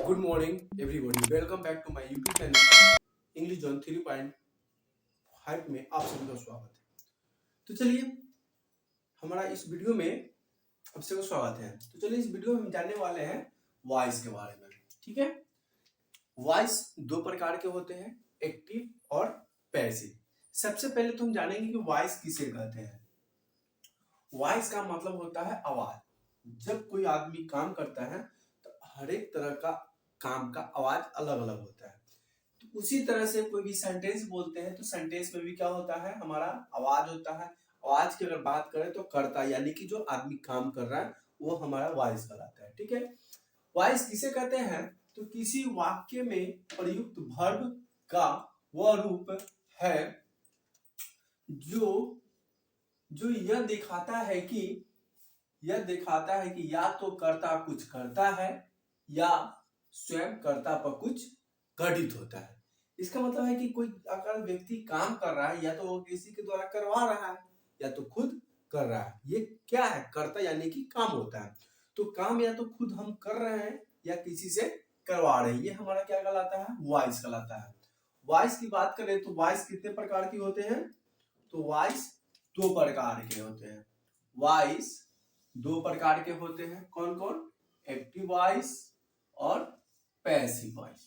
Good morning everybody, welcome back to my YouTube channel English zone 3.5 में आप सभी का स्वागत है। तो चलिए, हमारा इस वीडियो में आप सभी का स्वागत है। तो चलिए, इस वीडियो में हम जानने वाले हैं वॉइस के बारे में। ठीक है, वॉइस दो प्रकार के होते हैं, एक्टिव और पैसिव। सबसे पहले तो हम जानेंगे कि वॉइस किसे कहते हैं। वॉइस का मतलब होता है आवाज। जब कोई आदमी काम करता है तो हर एक तरह का काम का आवाज अलग अलग होता है। तो उसी तरह से कोई भी सेंटेंस बोलते हैं तो सेंटेंस में भी क्या होता है, हमारा आवाज होता है। आवाज की अगर बात करें तो कर्ता यानी कि जो आदमी काम कर रहा है वो हमारा वॉइस कहलाता है। ठीक है, वॉइस किसे कहते हैं तो किसी वाक्य में प्रयुक्त वर्ब का वह रूप है जो जो यह दिखाता है कि या तो कर्ता कुछ करता है या स्वयं कर्ता पर कुछ घटित होता है। इसका मतलब है कि कोई अगर व्यक्ति काम कर रहा है या तो वो किसी के द्वारा करवा रहा है या तो खुद कर रहा है। ये क्या है, कर्ता यानी कि काम होता है। तो काम या तो खुद हम कर रहे हैं या किसी से करवा रहे हैं, ये हमारा क्या कहलाता है, वॉइस कहलाता है। वॉइस की बात करें तो वॉइस कितने प्रकार की होते हैं, तो वॉइस दो प्रकार के होते हैं। वॉइस दो प्रकार के होते हैं, कौन कौन, एक्टिव वॉइस और पैसिव वॉइस।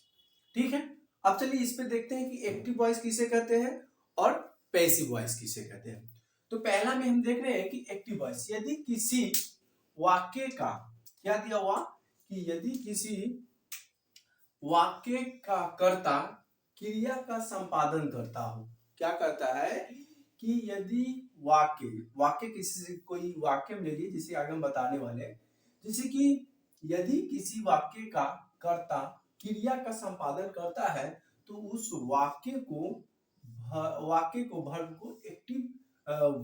ठीक है, अब चलिए इस पे देखते हैं कि एक्टिव वॉइस किसे कहते हैं और पैसिव वॉइस किसे कहते हैं। तो पहला में हम देख रहे हैं कि एक्टिव वॉइस, यदि किसी वाक्य का क्या दिया हुआ कि यदि किसी वाक्य का कर्ता क्रिया का संपादन करता हो। क्या करता है कि यदि वाक्य किसी से कोई वाक्य में ले लीजिए जिसे आगे हम बताने वाले हैं, जैसे कि यदि किसी वाक्य का कर्ता क्रिया का संपादन करता है तो उस वाक्य को वर्ब को एक्टिव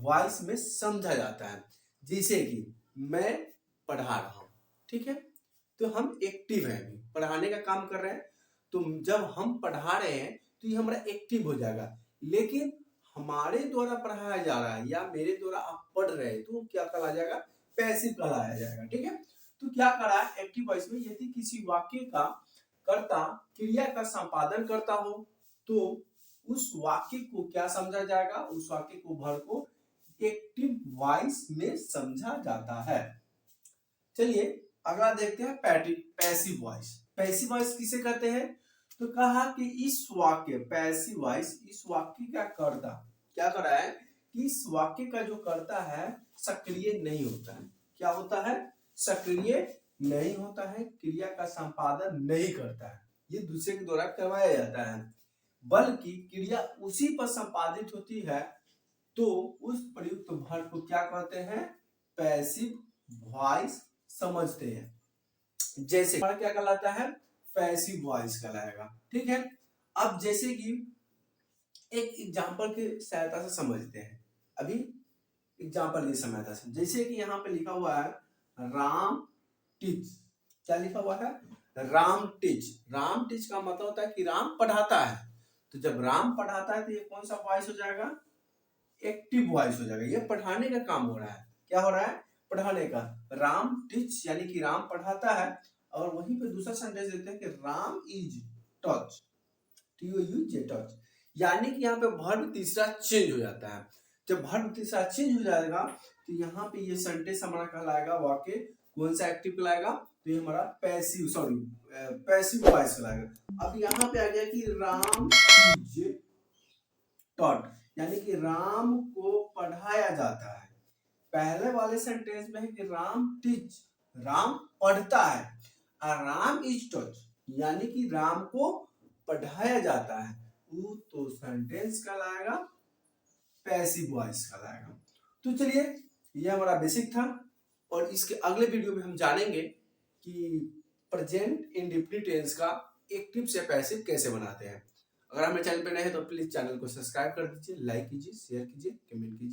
वॉइस में समझा जाता है। जैसे कि मैं पढ़ा रहा हूं, ठीक है, तो हम एक्टिव हैं, अभी पढ़ाने का काम कर रहे हैं। तो जब हम पढ़ा रहे हैं तो ये हमारा एक्टिव हो जाएगा। लेकिन हमारे द्वारा पढ़ाया जा रहा है या मेरे द्वारा आप पढ़ रहे हैं तो क्या कहलाया जाएगा, पैसिव कहलाया जाएगा। ठीक है, तो क्या करा एक्टिव वॉइस में, यदि किसी वाक्य का कर्ता क्रिया का संपादन करता हो तो उस वाक्य को क्या समझा जाएगा, उस वाक्य को वर्ब को एक्टिव वॉइस में समझा जाता है। चलिए अगला देखते हैं पैसिव वॉइस। पैसिव वॉइस किसे कहते हैं, तो कहा कि इस वाक्य पैसिव वॉइस, इस वाक्य का कर्ता क्या कर रहा है कि इस वाक्य का जो कर्ता है सक्रिय नहीं होता है। क्या होता है, सक्रिय नहीं होता है, क्रिया का संपादन नहीं करता है, ये दूसरे के द्वारा करवाया जाता है, बल्कि क्रिया उसी पर संपादित होती है। तो उस प्रयुक्त वर्ब को क्या कहते हैं, पैसिव वॉइस समझते हैं। जैसे क्या कहलाता है, पैसिव वॉइस कहलाएगा। ठीक है, अब जैसे कि एक एग्जांपल की सहायता से समझते हैं। अभी एग्जांपल की सहायता से, जैसे कि यहाँ पे लिखा हुआ है राम टीच। क्या लिखा हुआ है, राम टीच। राम टीच का मतलब होता है कि राम पढ़ाता है। तो जब राम पढ़ाता है तो ये कौन सा वॉइस हो जाएगा, एक्टिव वॉइस हो जाएगा। ये पढ़ाने का काम हो रहा है। क्या हो रहा है, पढ़ाने का। राम टीच यानी कि राम पढ़ाता है। और वहीं पे दूसरा सेंटेंस देते हैं कि राम इज टच, टच, यानी कि यहाँ पे वर्ब तीसरा चेंज हो जाता है। जब वर्ब तीसरा चेंज हो जाएगा तो यहाँ पे ये सेंटेंस हमारा कहलाएगा, वाक्य कौन सा एक्टिव कहलाएगा, तो ये हमारा पैसिव वॉइस कहलाएगा। अब यहाँ पे आ गया कि राम इज टॉट, यानी कि राम को पढ़ाया जाता है। पहले वाले सेंटेंस में है कि राम टीच, राम पढ़ता है, और राम इज टॉट यानी कि राम को पढ़ाया जाता है, वो तो सेंटेंस कहलाएगा पैसिव वॉइस कहलाएगा। तो चलिए, ये हमारा बेसिक था और इसके अगले वीडियो में हम जानेंगे कि प्रेजेंट इंडेफिनिट टेंस का एक्टिव से पैसिव कैसे बनाते हैं। अगर हमारे चैनल पर नए हैं तो प्लीज चैनल को सब्सक्राइब कर दीजिए, लाइक कीजिए, शेयर कीजिए, कमेंट कीजिए।